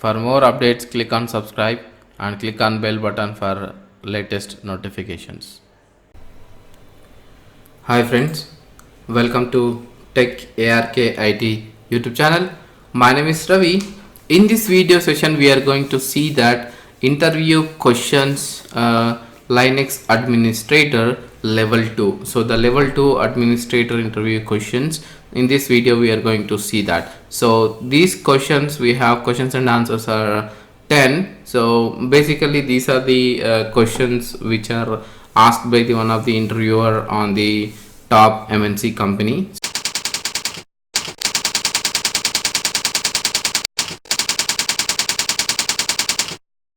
For more updates, click on subscribe and click on bell button for latest notifications. Hi friends, welcome to Tech ARK IT YouTube channel. My name is Ravi. In this video session, we are going to see that interview questions Linux administrator level 2. So the level 2 administrator interview questions, in this video we are going to see that. So these questions, we have questions and answers are 10. So basically these are the questions which are asked by the one of the interviewer on the top MNC company.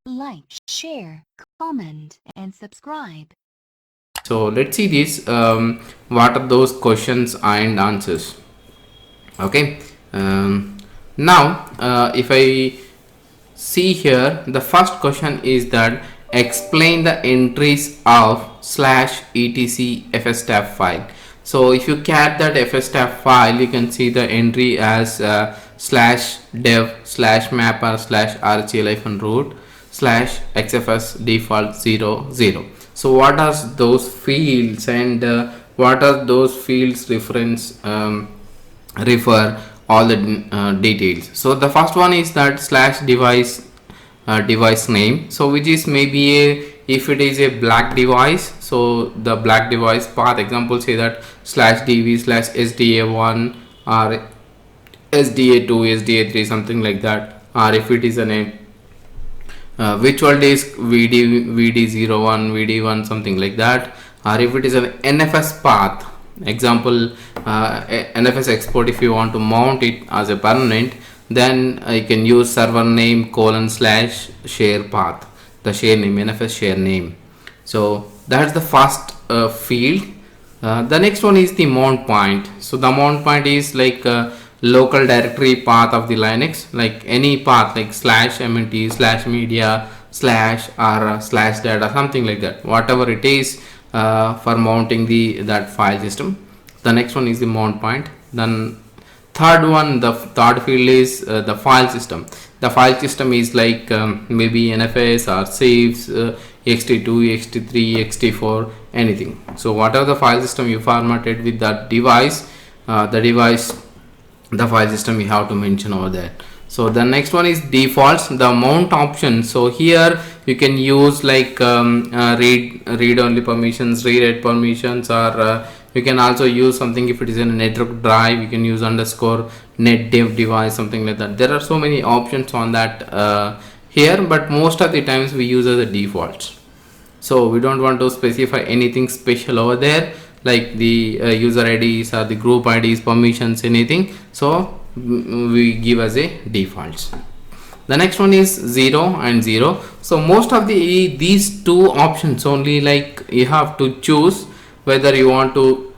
Like, share, comment, and subscribe. So let's see this. What are those questions and answers? Okay. Now, if I see here, the first question is that explain the entries of /etc fstab file. So if you cat that fstab file, you can see the entry as /dev/mapper/rcl-root /xfs default 00. So what are those fields and what are those fields refer all the details. So the first one is that /device device name, so which is maybe if it is a black device, so the black device path, example say that /dv/sda1 or sda2 sda3 something like that, or if it is a name virtual disk vd01 vd1 something like that, or if it is an nfs path, example nfs export, if you want to mount it as a permanent, then you can use server name : share path, the share name, nfs share name. So that's the first field. The next one is the mount point. So the mount point is like local directory path of the Linux, like any path like /mnt/media/ or /data, something like that, whatever it is for mounting that file system. The next one is the mount point. Then the third field is the file system. The file system is like maybe nfs or saves, ext2, ext3, ext4, anything. So whatever the file system you formatted with that device, the file system you have to mention over there. So the next one is defaults, the mount option. So here you can use like read only permissions, read write permissions, or you can also use something if it is in a network drive, you can use _net dev device, something like that. There are so many options on that here, but most of the times we use as a defaults. So we don't want to specify anything special over there, like the user IDs or the group IDs, permissions, anything. So we give as a defaults. The next one is 0 and 0. So most of these two options only, like you have to choose whether you want to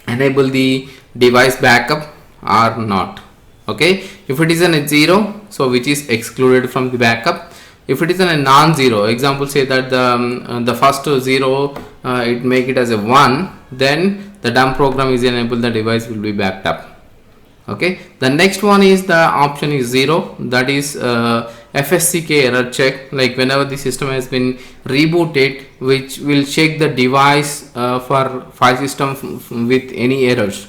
enable the device backup or not. Okay, if it is a 0, so which is excluded from the backup. If it is a non-zero, example say that the first 0 it make it as a 1, then the dump program is enabled, the device will be backed up. Okay, the next one is the option is 0, that is fsck error check, like whenever the system has been rebooted, which will check the device for file system with any errors,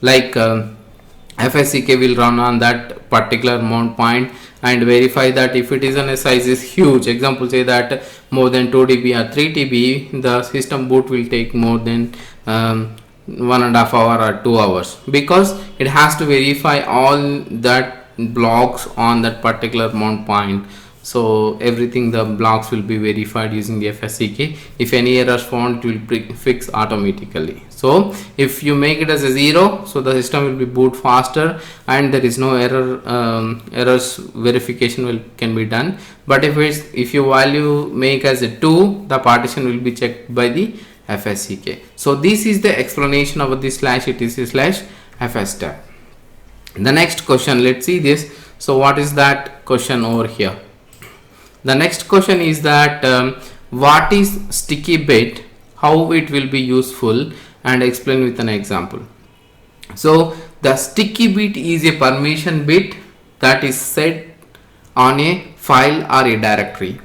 like fsck will run on that particular mount point and verify that if it is a size is huge, example say that more than 2 dB or 3 dB, the system boot will take more than 1.5 hour or 2 hours, because it has to verify all that blocks on that particular mount point. So everything, the blocks will be verified using the fsck. If any errors found, it will fix automatically. So if you make it as a 0, so the system will be boot faster and there is no errors verification can be done. But if you value make as a 2, the partition will be checked by the fsck. So this is the explanation of the /etc/fstab. The next question, let's see this. So what is that question over here? The next question is that what is sticky bit, how it will be useful, and explain with an example. So the sticky bit is a permission bit that is set on a file or a directory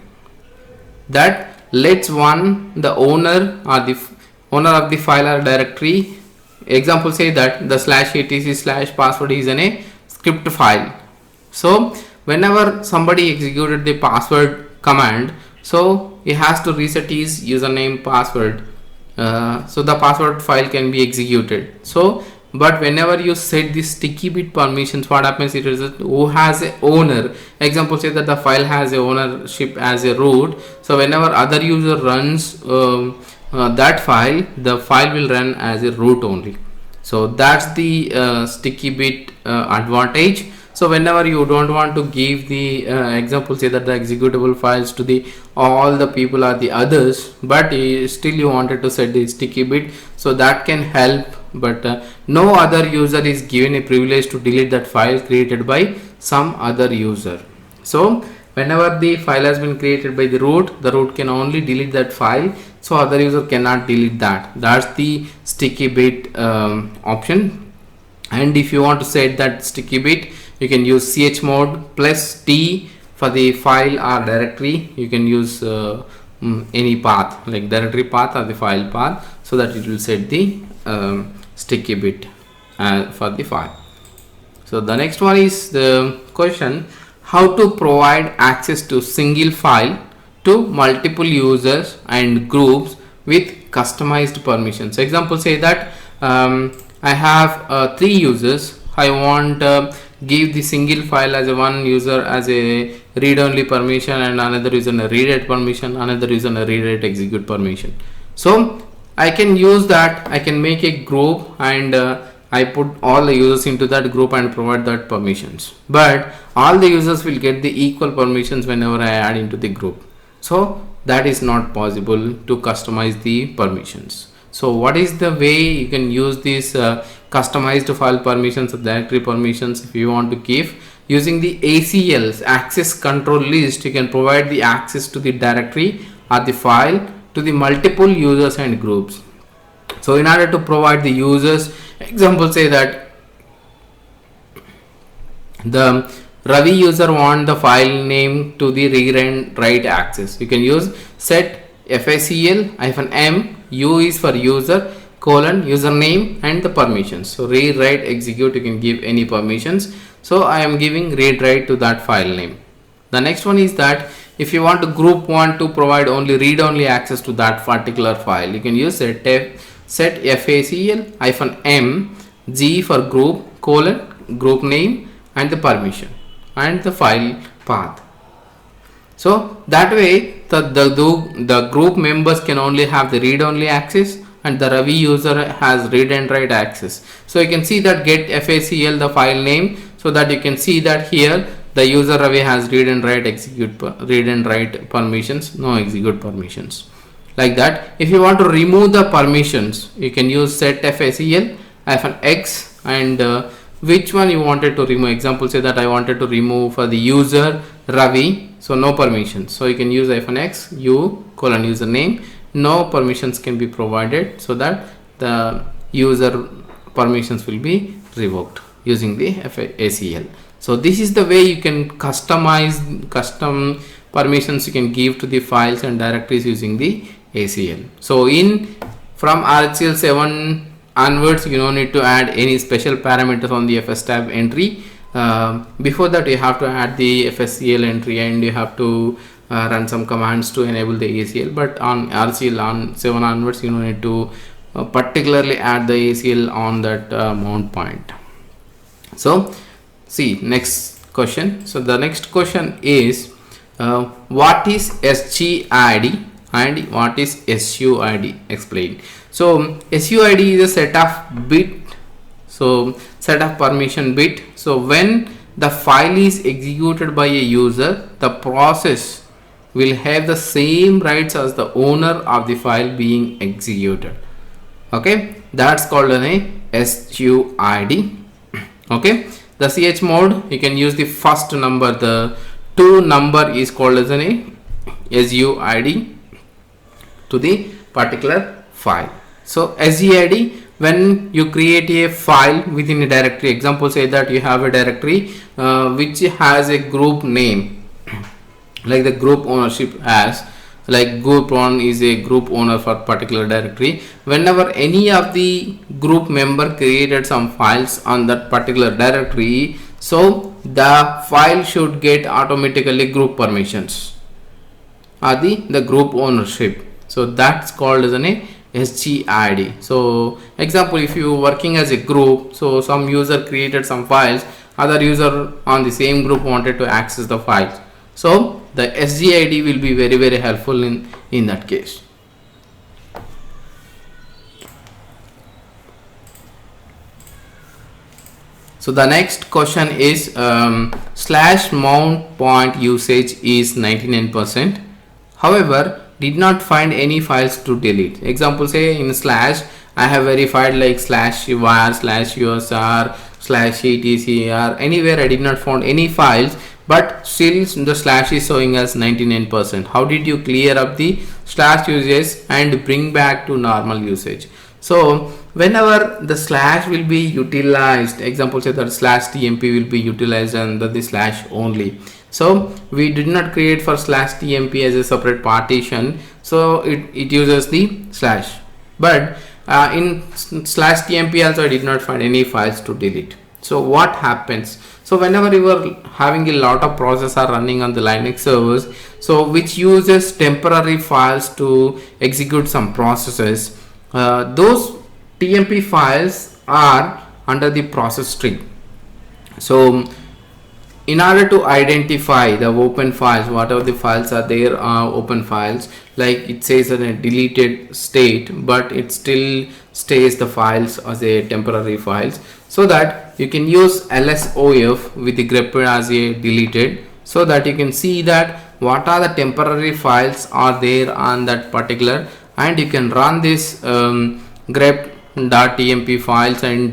that lets the owner or the owner of the file or directory. Example say that the /etc/password is in a script file. So whenever somebody executed the password command, so he has to reset his username password, so the password file can be executed. So but whenever you set the sticky bit permissions, what happens, it is who has a owner. Example say that the file has a ownership as a root, so whenever other user runs that file, the file will run as a root only. So that's the sticky bit advantage. So whenever you don't want to give the example say that the executable files to the all the people or the others, but still you wanted to set the sticky bit, so that can help. But no other user is given a privilege to delete that file created by some other user. So whenever the file has been created by the root can only delete that file, so other user cannot delete that. That's the sticky bit option. And if you want to set that sticky bit, you can use chmod plus T for the file or directory. You can use any path like directory path or the file path, so that it will set the sticky bit for the file. So the next one is the question, how to provide access to single file to multiple users and groups with customized permissions. Example say that I have 3 users. I want give the single file as a one user as a read only permission, and another user a read write permission, another user a read write execute permission. So I can use that. I can make a group and I put all the users into that group and provide that permissions, but all the users will get the equal permissions whenever I add into the group. So that is not possible to customize the permissions. So what is the way you can use these customized file permissions or directory permissions? If you want to give using the ACL's access control list, you can provide the access to the directory or the file to the multiple users and groups. So in order to provide the users, example say that the Ravi user want the file name to the read and write access. You can use set facl-m, u is for user, colon username and the permissions. So read write execute, you can give any permissions. So I am giving read write to that file name. The next one is that if you want to group want to provide only read only access to that particular file, you can use set facl-m, g for group, colon group name and the permission and the file path. So that way the group members can only have the read only access, and the Ravi user has read and write access. So you can see that get facl the file name, so that you can see that here the user Ravi has read and write execute read and write permissions, no execute permissions. Like that, if you want to remove the permissions, you can use set facl-x and which one you wanted to remove. Example say that I wanted to remove for the user Ravi, so no permissions. So you can use -x u colon username, no permissions can be provided, so that the user permissions will be revoked using the ACL. So this is the way you can customize custom permissions you can give to the files and directories using the ACL. So from RHEL 7 onwards, you don't need to add any special parameters on the fstab entry. Before that you have to add the fscl entry and you have to run some commands to enable the ACL, but on RHEL on 7 onwards you don't need to particularly add the ACL on that mount point. So see next question. So the next question is what is SGID and what is SUID? Explain. So SUID is a set of bit, so set of permission bit. So when the file is executed by a user, the process will have the same rights as the owner of the file being executed. Okay, that's called a SUID. Okay, the chmod, you can use the first number, the 2 number is called as a SUID to the particular file. So SGID when you create a file within a directory, example say that you have a directory which has a group name, like the group ownership as, like group one is a group owner for particular directory. Whenever any of the group member created some files on that particular directory, so the file should get automatically group permissions or the group ownership. So that's called as an SGID. So example, if you working as a group, so some user created some files, other user on the same group wanted to access the files, so the SGID will be very helpful in that case. So the next question is slash mount point usage is 99%. However, did not find any files to delete. Example, say in slash I have verified like slash var, slash usr, slash etc, anywhere I did not found any files, but still the slash is showing as 99%. How did you clear up the slash usage and bring back to normal usage? So whenever the slash will be utilized, example say that slash tmp will be utilized under the slash only. So we did not create for slash tmp as a separate partition, so it uses the slash. But in slash tmp also I did not find any files to delete. So what happens? So whenever you are having a lot of processes are running on the Linux servers, so which uses temporary files to execute some processes, those tmp files are under the process tree. So in order to identify the open files, whatever the files are there are open files, like it says in a deleted state, but it still stays the files as a temporary files, so that you can use lsof with the grep as a deleted, so that you can see that what are the temporary files are there on that particular, and you can run this grep.tmp files and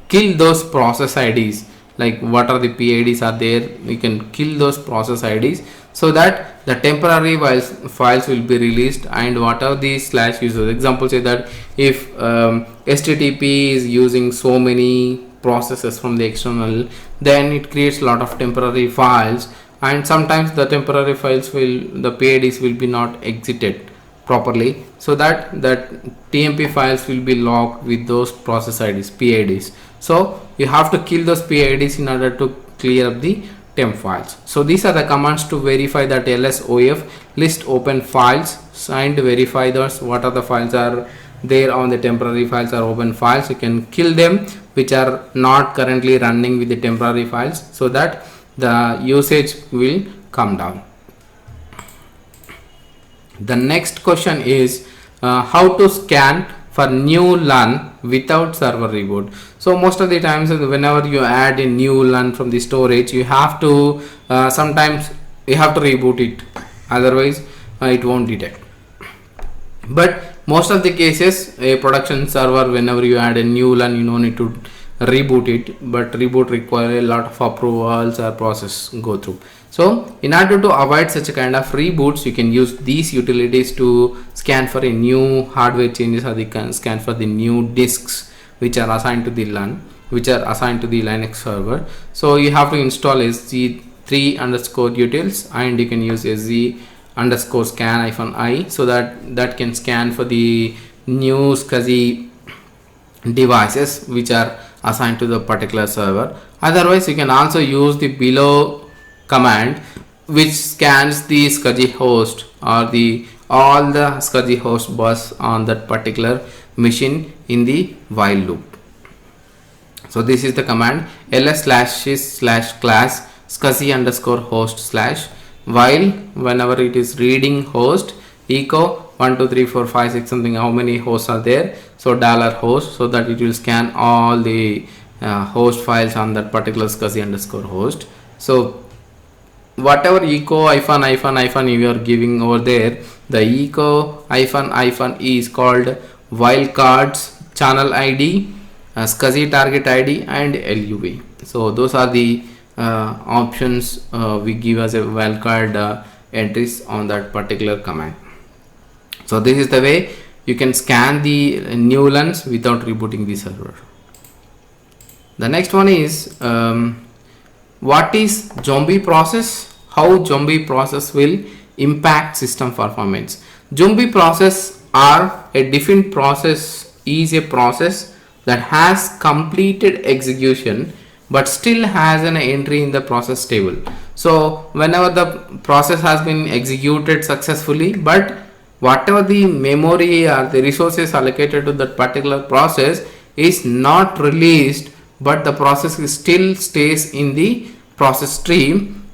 kill those process IDs, like what are the PIDs are there, you can kill those process IDs, so that the temporary files will be released. And what are the slash users, example say that if HTTP is using so many processes from the external, then it creates a lot of temporary files, and sometimes the temporary files will, the PIDs will be not exited properly, so that TMP files will be locked with those process IDs, PIDs. So you have to kill those PIDs in order to clear up the temp files. So these are the commands to verify that lsof list open files and verify those what are the files are there on the temporary files or open files. You can kill them which are not currently running with the temporary files, so that the usage will come down. The next question is how to scan for new LUN without server reboot. So most of the times whenever you add a new LUN from the storage, you have to sometimes you have to reboot it, otherwise it won't detect. But most of the cases a production server, whenever you add a new LUN, you don't need to reboot it, but reboot require a lot of approvals or process go through. So in order to avoid such a kind of reboots, you can use these utilities to scan for a new hardware changes, or they can scan for the new disks which are assigned to the LUN, which are assigned to the Linux server. So you have to install sg3_utils, and you can use sg_scan-i, so that can scan for the new SCSI devices which are assigned to the particular server. Otherwise you can also use the below command which scans the SCSI host or all the SCSI host bus on that particular machine in the while loop. So this is the command ls/sys/class SCSI_host/ while whenever it is reading host echo 1 2 3 4 5 6 something, how many hosts are there, so $host, so that it will scan all the host files on that particular SCSI_host. So whatever echo --- you are giving over there, the echo --- is called wildcards channel ID, SCSI target ID and LUV. So those are the options we give as a wildcard entries on that particular command. So this is the way you can scan the new lens without rebooting the server. The next one is what is zombie process? How zombie process will impact system performance? Zombie process are a different process, is a process that has completed execution but still has an entry in the process table. So whenever the process has been executed successfully, but whatever the memory or the resources allocated to that particular process is not released, but the process is still stays in the process stream,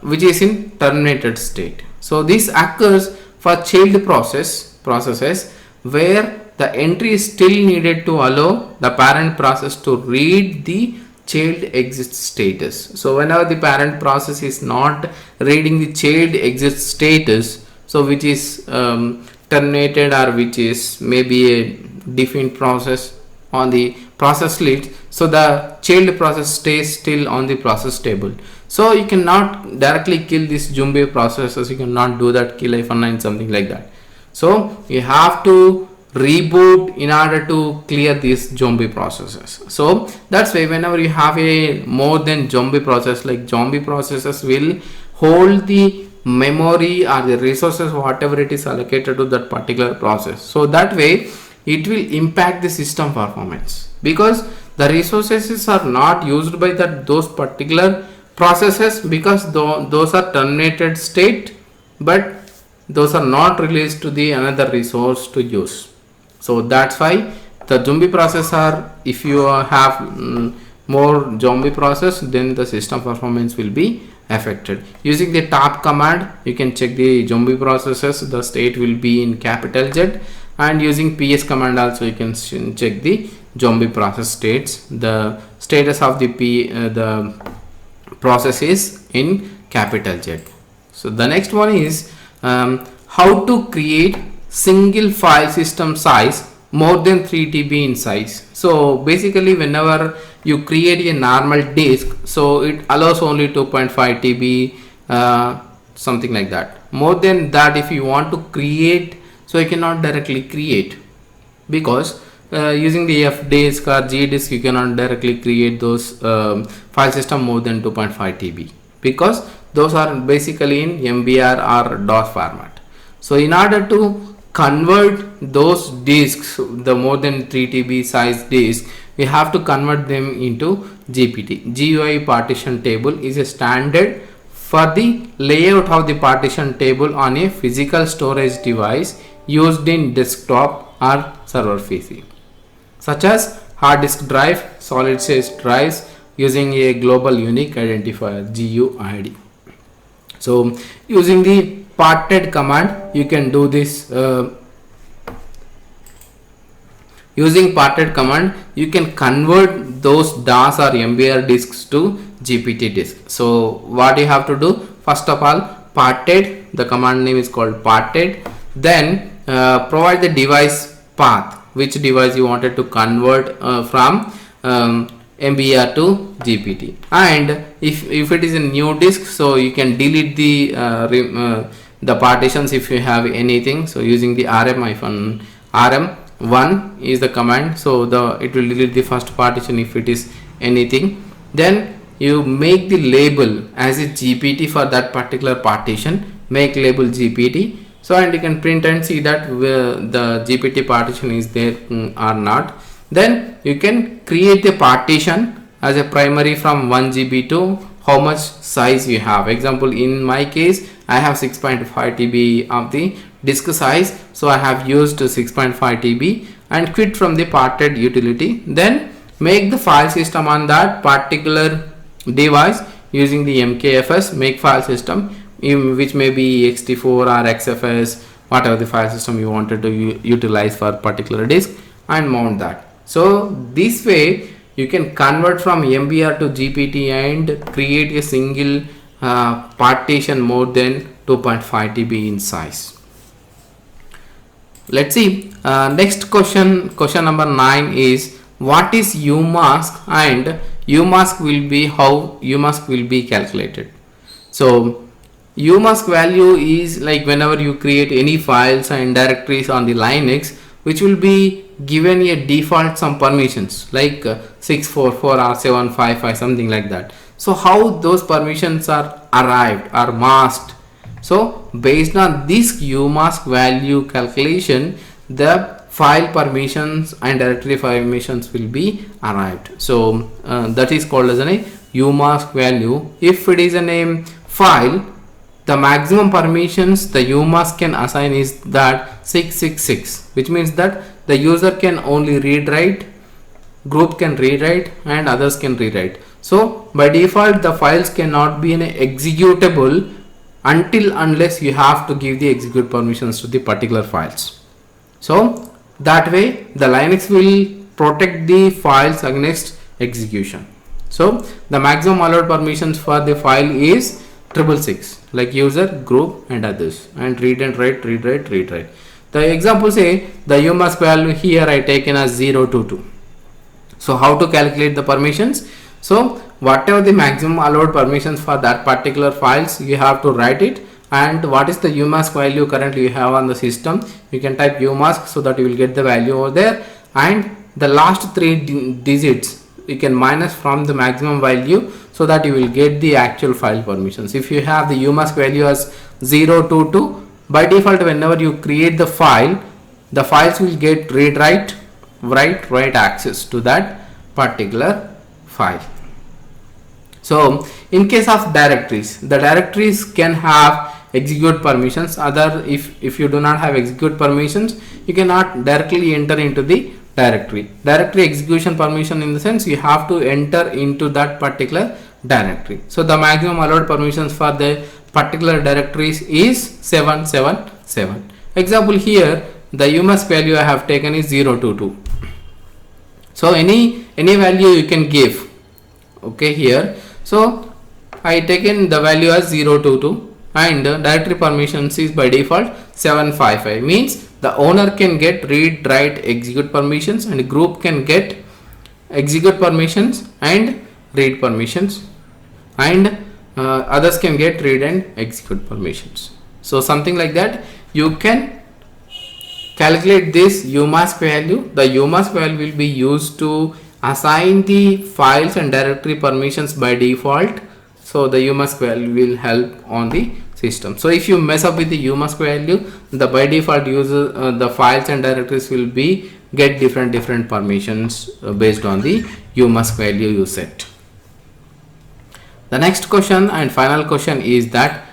which is in terminated state. So this occurs for child processes where the entry is still needed to allow the parent process to read the child exit status. So whenever the parent process is not reading the child exit status, so which is terminated, or which is maybe a different process on the process list, so the child process stays still on the process table. So you cannot directly kill these zombie processes, you cannot do that, kill F9 something like that. So you have to reboot in order to clear these zombie processes. So that's why whenever you have a more than zombie process, like zombie processes will hold the memory or the resources whatever it is allocated to that particular process. So that way it will impact the system performance, because the resources are not used by those particular processes, because those are terminated state, but those are not released to the another resource to use. So that's why the zombie process are, if you have more zombie process, then the system performance will be affected. Using the top command you can check the zombie processes, the state will be in capital Z, and using ps command also you can check the zombie process states. The status of the process is in capital Z. So the next one is how to create single file system size more than 3 TB in size. So basically whenever you create a normal disk, so it allows only 2.5 TB, something like that. More than that, if you want to create, so you cannot directly create, because using the F disk or G disk you cannot directly create those file system more than 2.5 TB, because those are basically in MBR or DOS format. So in order to convert those disks, the more than 3 TB size disk, we have to convert them into GPT. GUI partition table is a standard for the layout of the partition table on a physical storage device used in desktop or server PC, such as hard disk drive, solid state drives, using a global unique identifier GUID. So using the parted command you can do this. Using parted command you can convert those DOS or MBR disks to GPT disk. So what you have to do, first of all, parted, the command name is called parted, then provide the device path, which device you wanted to convert from MBR to GPT, and if it is a new disk, so you can delete the partitions if you have anything. So using the rm-1 is the command, so it will delete the first partition if it is anything. Then you make the label as a GPT for that particular partition, make label GPT. So and you can print and see that the GPT partition is there or not. Then you can create the partition as a primary from 1 GB to how much size you have. Example, in my case I have 6.5 TB of the disk size, so I have used 6.5 TB and quit from the parted utility. Then make the file system on that particular device using the mkfs make file system, which may be ext4 or xfs, whatever the file system you wanted to utilize for particular disk, and mount that. So this way you can convert from MBR to GPT and create a single partition more than 2.5 TB in size. Let's see, next question number 9 is what is umask, and umask will be how umask will be calculated. So umask value is like whenever you create any files and directories on the Linux, which will be given a default some permissions like 644 or 755 something like that. So how those permissions are arrived or masked? So based on this umask value calculation, the file permissions and directory permissions will be arrived. So that is called as a umask value. If it is a name file, the maximum permissions the umask can assign is that 666, which means that the user can only read write, group can read write, and others can read write. So by default the files cannot be an executable unless you have to give the execute permissions to the particular files. So that way the Linux will protect the files against execution. So the maximum allowed permissions for the file is 666, like user, group, and others, and read and write, read write, read write. The example say the umask value here I taken as 022. So how to calculate the permissions? So whatever the maximum allowed permissions for that particular files, you have to write it, and what is the umask value currently you have on the system, you can type umask so that you will get the value over there, and the last three digits you can minus from the maximum value so that you will get the actual file permissions. If you have the umask value as 022, by default whenever you create the file, the files will get read write access to that particular file. So in case of directories, the directories can have execute permissions. If you do not have execute permissions, you cannot directly enter into the directory execution permission, in the sense you have to enter into that particular directory. So the maximum allowed permissions for the particular directories is 777. Example here, the umask value I have taken is 022. So any value you can give. Okay, here. So I taken the value as 022, and directory permissions is by default 755. Means the owner can get read, write, execute permissions, and group can get execute permissions and read permissions, and others can get read and execute permissions. So something like that you can calculate this umask value. The umask value will be used to assign the files and directory permissions by default. So the umask value will help on the system. So if you mess up with the umask value, the by default user the files and directories will be get different permissions based on the umask value you set. The next question and final question is that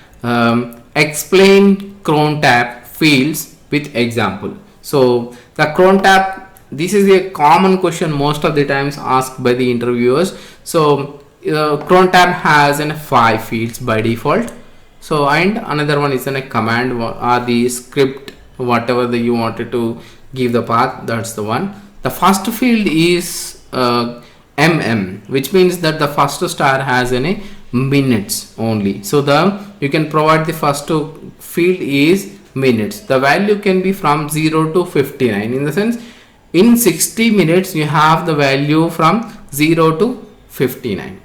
explain cron tab fields with example. So the cron tab, this is a common question most of the times asked by the interviewers. So cron tab has 5 fields by default. So and another one is a command or the script, whatever that you wanted to give the path, that's the one. The first field is which means that the first star has any minutes only. So you can provide the first field is minutes. The value can be from 0 to 59, in the sense in 60 minutes you have the value from 0 to 59.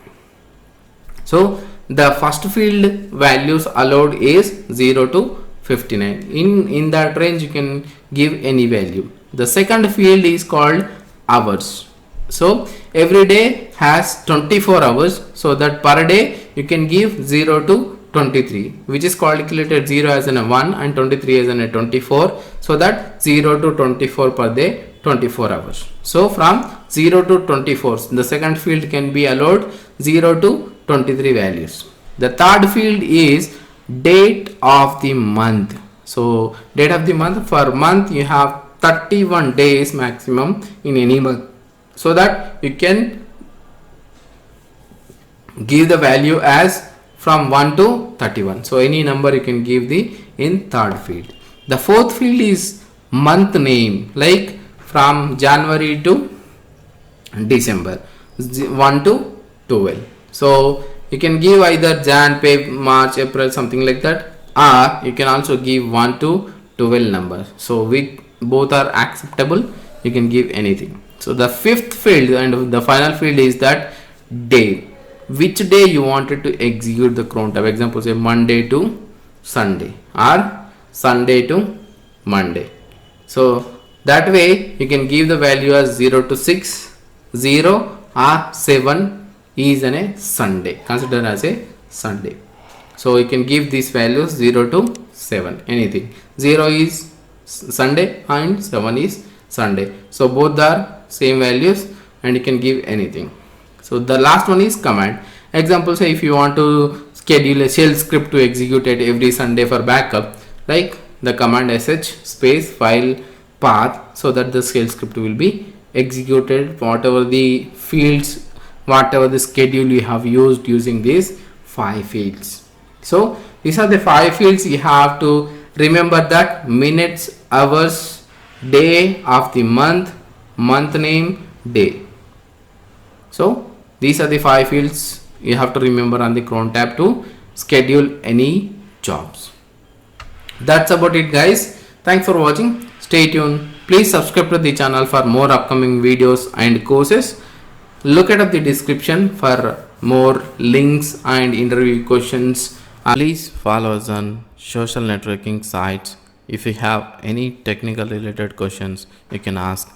So the first field values allowed is 0 to 59. In that range you can give any value. The second field is called hours. So every day has 24 hours, so that per day you can give 0 to 23, which is calculated 0 as a 1 and 23 as a 24, so that 0 to 24 per day, 24 hours. So from 0 to 24, the second field can be allowed 0 to 23 values. The third field is date of the month. So date of the month, for month you have 31 days maximum in any month, so that you can give the value as from 1 to 31. So any number you can give the in third field. The fourth field is month name, like from January to December, 1 to 12. So you can give either Jan, Feb, March, April, something like that, or you can also give 1 to 12 number. So we both are acceptable, you can give anything. So the fifth field and the final field is that day, which day you wanted to execute the cron tab. Example, say Monday to Sunday or Sunday to Monday. So that way you can give the value as 0 to 6, 0 or 7 is a Sunday, considered as a Sunday. So you can give these values 0 to 7, anything. 0 is Sunday and 7 is Sunday. So both are same values and you can give anything. So the last one is command. Example, say if you want to schedule a shell script to execute it every Sunday for backup, like the command sh space file path, so that the shell script will be executed whatever the fields, whatever the schedule you have used using these 5 fields. So these are the 5 fields. You have to remember that: minutes, hours, day of the month, month name, day. So these are the 5 fields you have to remember on the cron tab to schedule any jobs. That's about it, guys. Thanks for watching. Stay tuned. Please subscribe to the channel for more upcoming videos and courses. Look at the description for more links and interview questions. Please follow us on social networking sites. If you have any technical related questions, you can ask.